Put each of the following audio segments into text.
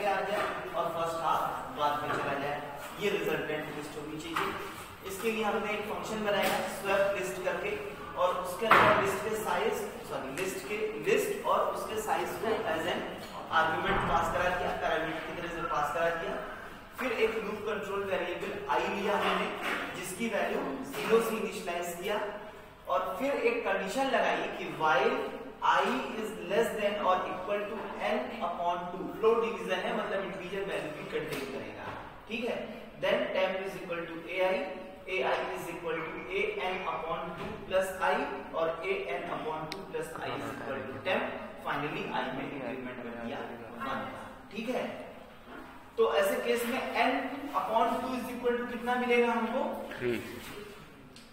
पहले आ जाए और फर्स्ट हाफ बाद में चला जाए, ये रिजल्टेंट लिस्ट होनी चाहिए। इसके लिए हमने एक फंक्शन बनाया स्वैप लिस्ट करके, और उसके अंदर लिस्ट के साइज लिस्ट और उसके साइज को एज एन आर्गुमेंट पास करा दिया, पैरामीटर की तरह से पास करा दिया। फिर एक लूप कंट्रोल वेरिएबल आई लिया हमने, जिसकी वैल्यू 0 से इनिशियलाइज किया, और फिर एक कंडीशन लगाई कि while I is less than or equal to n/2, float division है मतलब इंटीजर वैल्यू भी कंटेन करेगा, ठीक है। Then temp is equal to ai is equal to an/2 plus I, और an/2 plus I is equal to temp। Finally I में increment कर दिया 1, ठीक है। तो ऐसे केस में n/2 is equal to कितना मिलेगा हमको?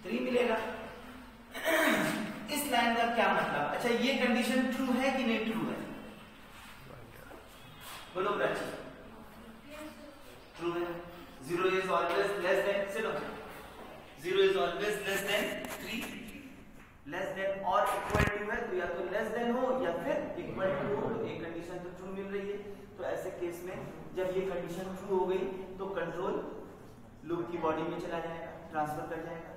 3 मिलेगा। इस लाइन का क्या मतलब? अच्छा, ये कंडीशन ट्रू है कि नहीं ट्रू है? बोलो बच्चे, ट्रू है। 0 is always less than 0 is always less than 3, less than और इक्वल टू है, तो या तो लेस देन हो या फिर इक्वल टू हो, एक कंडीशन तो ट्रू मिल रही है। तो ऐसे केस में जब ये कंडीशन ट्रू हो गई तो कंट्रोल लूप की बॉडी में चला जाएगा, ट्रांसफर कर जाएगा,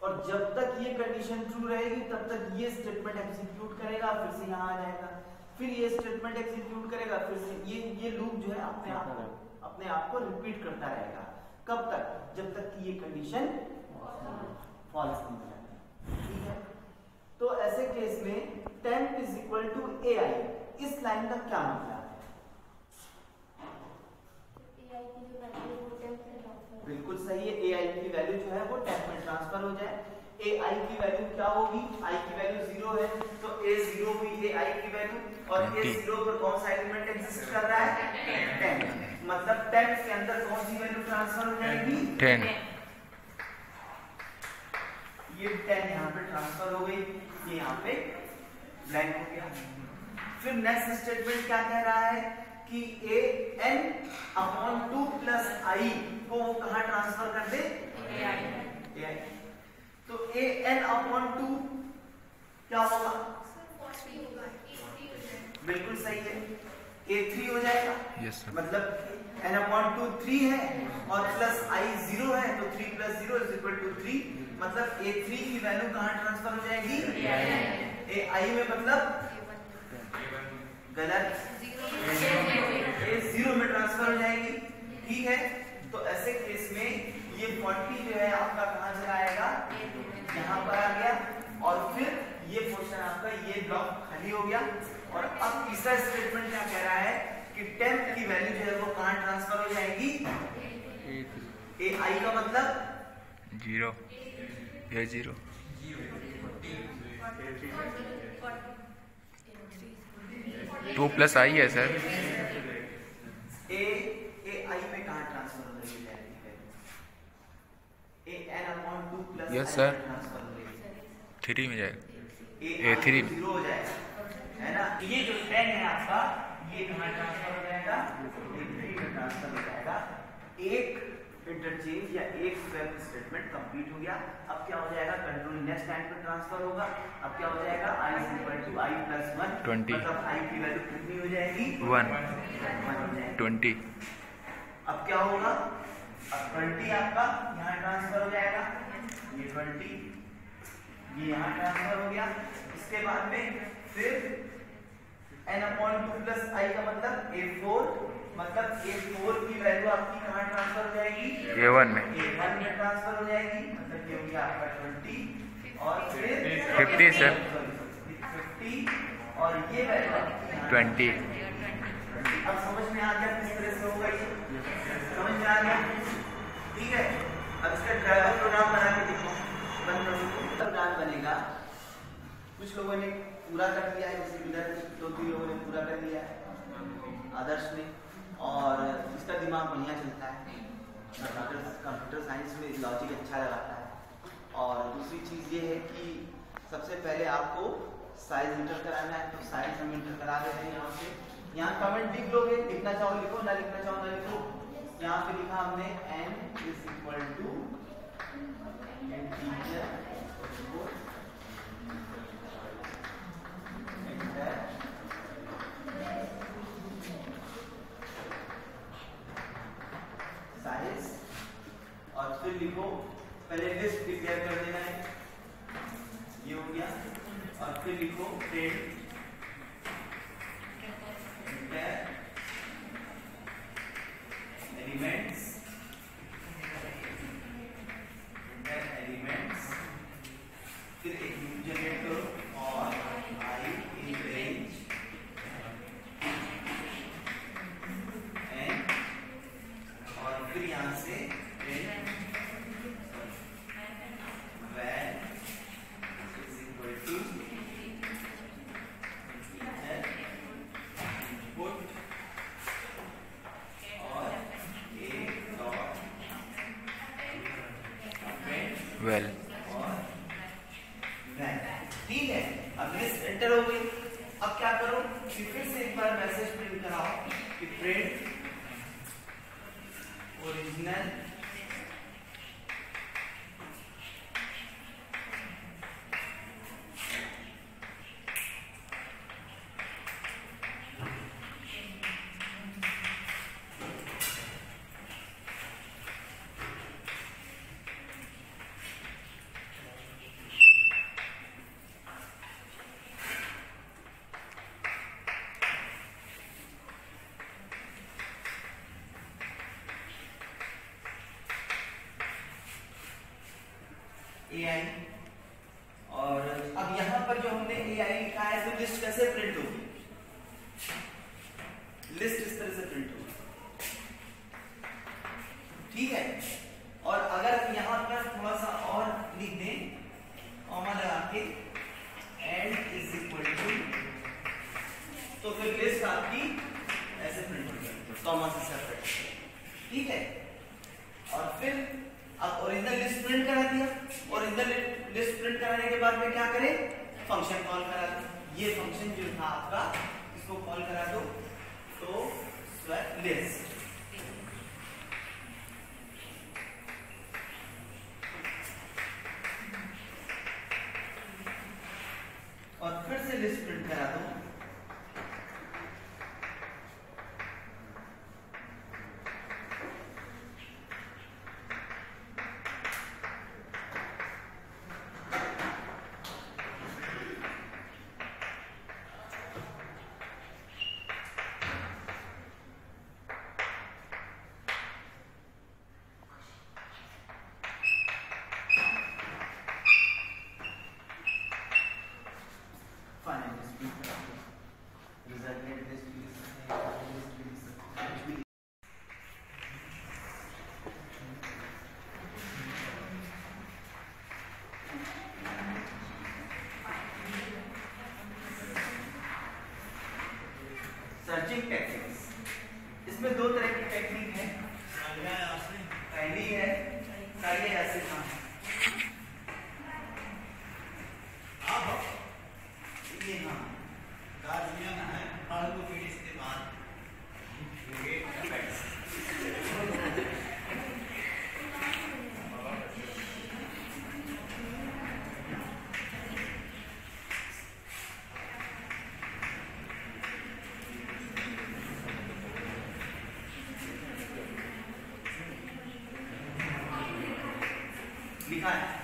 और जब तक ये कंडीशन ट्रू रहेगी तब तक ये स्टेटमेंट एग्जीक्यूट करेगा, फिर से यहाँ आ जाएगा, फिर ये स्टेटमेंट एग्जीक्यूट करेगा, फिर से ये लूप जो है अपने आप को रिपीट करता रहेगा। कब तक? जब तक कि ये कंडीशन फॉल्स नहीं हो जाती, ठीक है। तो ऐसे केस में temp is equal to ai, इस लाइन का क्या मतलब है? बिल्कुल सही है, ai की वैल्यू जो है वो temp में ट्रांसफर हो जाए। ai की वैल्यू क्या होगी? i की वैल्यू 0 है, तो a0 हुई ai की वैल्यू, और a0 पर कौन सा एलिमेंट एग्जिस्ट कर रहा है? 10, मतलब 10 के अंदर कौन सी वैल्यू ट्रांसफर हो जाएगी? 10। ये 10 यहाँ पे ट्रांसफर हो गई, ये यहाँ पे ब्लैंक हो गया। फिर नेक्स्ट स्टेटमेंट क्या कह रहा है कि an/2 प्लस i को वो कहाँ ट्रांसफर कर दे? ai। तो an/2 क्या होगा? बिल्कुल सही है, a3 हो जाएगा। yes, मतलब n/2 3 है और प्लस i 0 है, तो 3 + 0 = 3, मतलब a3 की वैल्यू कहाँ ट्रांसफर हो जाएगी? ai में, मतलब गलत, a0 में ट्रांसफर हो जाएगी, ठीक है। तो ऐसे केस में ये 40 जो है आपका कहाँ चला आएगा? यहाँ पर आ गया, और फिर ये पोर्शन आपका, ये ब्लॉक खाली हो गया। और अब तीसरा स्टेटमेंट क्या कह रहा है कि temp की वैल्यू जो है वो कहाँ ट्रांसफर हो जाएगी? ai का मतलब 0, a0 2 + i है सर। ai में कहाँ ट्रांसफर हो रही है? an/2 प्लस यस सर, 3 में जाएगा, a3 0 हो जाएगा, है ना। ये जो 10 है आपका, ये कहाँ ट्रांसफर हो जाएगा? a3 में ट्रांसफर हो जाएगा। एक इंटरचेंज या एक स्वैप स्टेटमेंट कंप्लीट हो गया। अब क्या हो जाएगा? कंट्रोल नेक्स्ट लाइन पे ट्रांसफर होगा। अब क्या हो जाएगा? i = i + 1, 20, मतलब i की वैल्यू कितनी हो जाएगी? 1 20। अब क्या होगा? अब 20 आपका यहाँ ट्रांसफर हो जाएगा, ये 20 ये यहाँ ट्रांसफर हो गया। इसके बाद में फिर n/2 प्लस i का मतलब a4, मतलब a4 की वैल्यू आपकी कहाँ ट्रांसफर हो जाएगी? a1 में, a1 में ट्रांसफर हो जाएगी, मतलब ये हो गया आपका 20, और फिर 50 सर, 50, और ये वैल्यू 20। अब समझ में आ गया किस तरह से होगा? ये समझ में आ गया, ठीक है। अब इसका ड्राइवर प्रोग्राम बना के देखो, प्रोग्राम बनेगा। कुछ लोगों ने पूरा कर लिया है, जैसे इधर 2-3 लोगों ने पूरा कर लिया है, आदर्श ने, और इसका दिमाग बढ़िया चलता है, कंप्यूटर साइंस में लॉजिक अच्छा लगाता है। और दूसरी चीज़ ये है कि सबसे पहले आपको साइज इंटर कराना है, तो साइज हम इंटर करा देते हैं यहाँ से। यहाँ कमेंट लिख लोगे, लिखना चाहो लिखो, ना लिखना चाहो ना लिखो। यहाँ पे लिखा हमने n = इंटीजर लिखो, पहले लिस्ट डिक्लेयर कर देना है, ये हो गया, और फिर लिखो प्रिंट एलिमेंट्स, फिर एक लूप जनरेट करो और आई इन रेंज एंड, और फिर यहां से van is equal to input और ए डॉट वेल। ठीक है, अब लिस्ट एंटर हो गई। अब क्या करो कि फिर से एक बार मैसेज प्रिंट कराओ कि प्रिंट ओरिजिनल AI, और अब यहां पर जो हमने AI लिखा है तो लिस्ट कैसे प्रिंट होगी, लिस्ट इस तरह से प्रिंट होगी, ठीक है। और अगर यहां पर थोड़ा सा और लिख दें, कॉमा लगा के एंड इज इक्वल टू, तो फिर लिस्ट आपकी ऐसे प्रिंट होगी, कॉमा से सेपरेट, ठीक है। और फिर अब ओरिजिनल लिस्ट प्रिंट करा दिया, ओरिजिनल लिस्ट प्रिंट कराने के बाद में क्या करें, फंक्शन कॉल करा दो। ये फंक्शन जो था आपका, इसको कॉल करा दो, तो स्वैप लिस्ट, और फिर से लिस्ट प्रिंट करा दो, सर्चिंग टेक्निक्स। इसमें दो तरह की टेक्निक है, पहली है कार्य ऐसे काम, ये हाँ गार्जियन है, और को फिर इसके बाद लिखा है।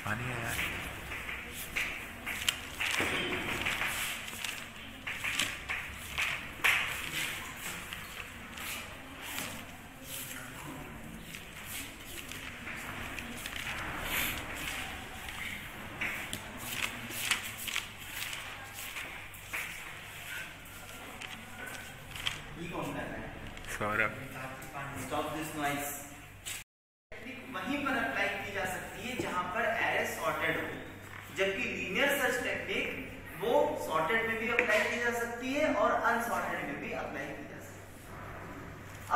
पानी है यार। ये कौन कर रहा है? सौरभ। Stop this noise. वहीं पर अप्लाई की जा सकती है जहां पर एरे सॉर्टेड हो, जबकि लीनियर सर्च टेक्निक वो सॉर्टेड में भी अप्लाई की जा सकती है और अनसॉर्टेड में भी अप्लाई की जा सकती है।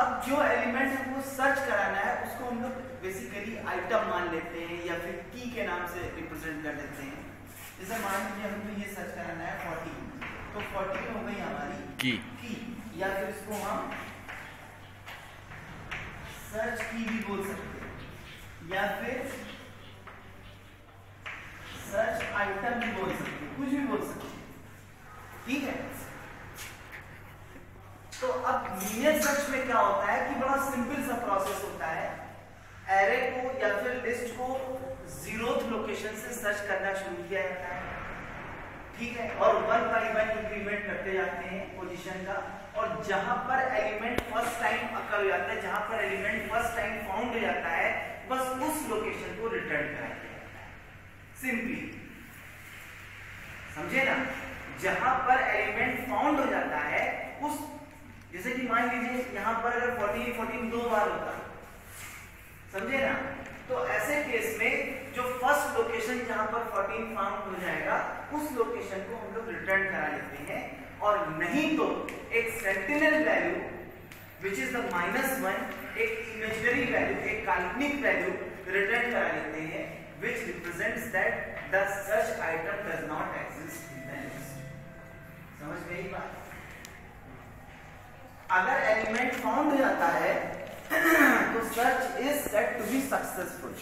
अब जो एलिमेंट हमको सर्च कराना है उसको हम लोग बेसिकली आइटम मान लेते हैं या फिर की के नाम से रिप्रेजेंट कर देते हैं। जैसे मान लीजिए हमको ये सर्च कराना है 40, तो 40 हो गई हमारी की या फिर इसको हम सर्च की भी बोल सकते हैं या फिर सर्च आइटम भी बोल सकते हैं, कुछ भी बोल सकते हैं, ठीक है। तो अब लीनियर सर्च में क्या होता है कि बड़ा सिंपल सा प्रोसेस होता है। एरे को या फिर लिस्ट को 0th लोकेशन से सर्च करना शुरू किया जाता है, ठीक है, और 1 बाय 1 इंक्रीमेंट करते जाते हैं पोजीशन का, और जहां पर एलिमेंट फर्स्ट टाइम अकर हो जाता है, जहां पर एलिमेंट फर्स्ट टाइम फाउंड हो जाता है, बस उस लोकेशन को रिटर्न कराया जाता है। सिंपली समझे ना, जहां पर एलिमेंट फाउंड हो जाता है उस, जैसे कि मान लीजिए यहां पर अगर 14 2 बार होता है, समझे ना, तो ऐसे केस में जो फर्स्ट लोकेशन जहां पर 14 फाउंड हो जाएगा उस लोकेशन को हम लोग रिटर्न करा लेते हैं, और नहीं तो एक sentinel value which is the -1, एक इमेजिनरी वैल्यू, एक काल्पनिक वैल्यू रिटर्न करा लेते हैं which represents that the such item does not exist in the list। समझ गई बात? अगर एलिमेंट फाउंड हो जाता है तो search is set to be successful.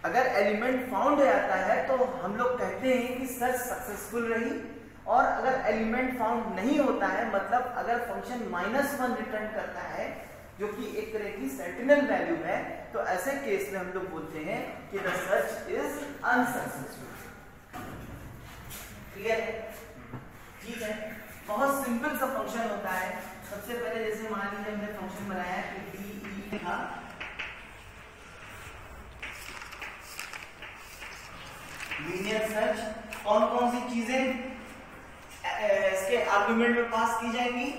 अगर एलिमेंट फाउंड हो जाता है तो हम लोग कहते हैं कि सर्च सक्सेसफुल रही, और अगर एलिमेंट फाउंड नहीं होता है, मतलब अगर फंक्शन -1 रिटर्न करता है जो कि एक तरह की सेंटिनल वैल्यू है, तो ऐसे केस में हम लोग बोलते हैं कि the search is unsuccessful. Clear है? ठीक है, बहुत सिंपल सा फंक्शन होता है। सबसे पहले जैसे मान लीजिए हमने फंक्शन बनाया कि डी था, लीनियर सर्च कौन कौन सी चीजें इसके आर्गुमेंट में पास की जाएंगी,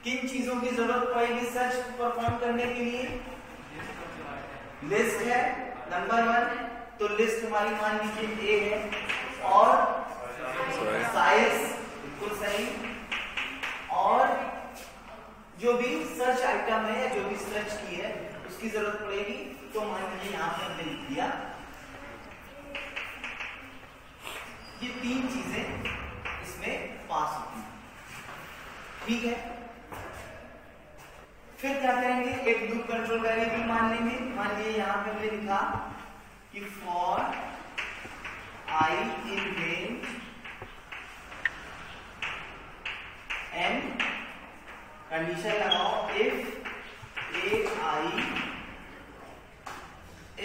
किन चीजों की जरूरत पड़ेगी सर्च परफॉर्म करने के लिए? लिस्ट है नंबर 1, तो लिस्ट हमारी मान लीजिए ए है, और साइज बिल्कुल सही, और जो भी सर्च आइटम है या जो भी सर्च की है उसकी जरूरत पड़ेगी, तो मान लीजिए यहां पर हमने लिख दिया। ये 3 चीजें इसमें पास होती हैं, ठीक है। फिर क्या करेंगे, एक लूप कंट्रोल वेरिएबल मान लेंगे। मान लीजिए यहां पे हमने लिखा कि for i in range n, condition लगाओ if a i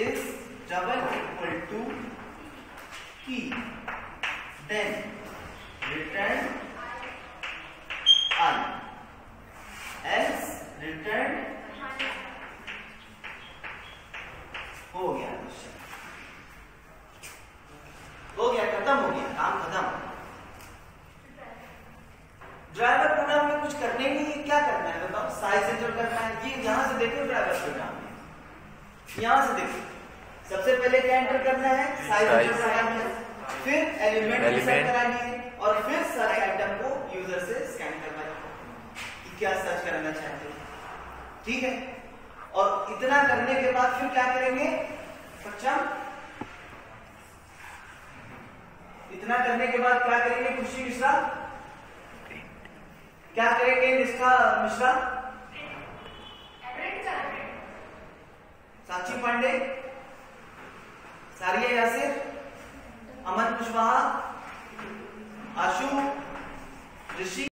is double equal to key, then return i, else return. हो गया, हो गया, खत्म हो गया, काम खत्म। ड्राइवर प्रोग्राम में कुछ करने के लिए क्या करना है बताओ? साइज एंटर करना है। ये यहां से देखो ड्राइवर प्रोग्राम में, यहां से देखो, सबसे पहले क्या एंटर करना है? साइज एंटर करना है, फिर एलिमेंट सेट करानी है, और फिर सर्च आइटम को यूजर से स्कैन करना है कि क्या सर्च करना चाहते हैं, ठीक है। और इतना करने के बाद फिर क्या करेंगे बच्चा? इतना करने के बाद क्या करेंगे खुशी मिश्रा? क्या करेंगे निष्ठा मिश्रा? साक्षी पांडे, सारिया यासिर, अमन कुशवाहा, आशु, ऋषि।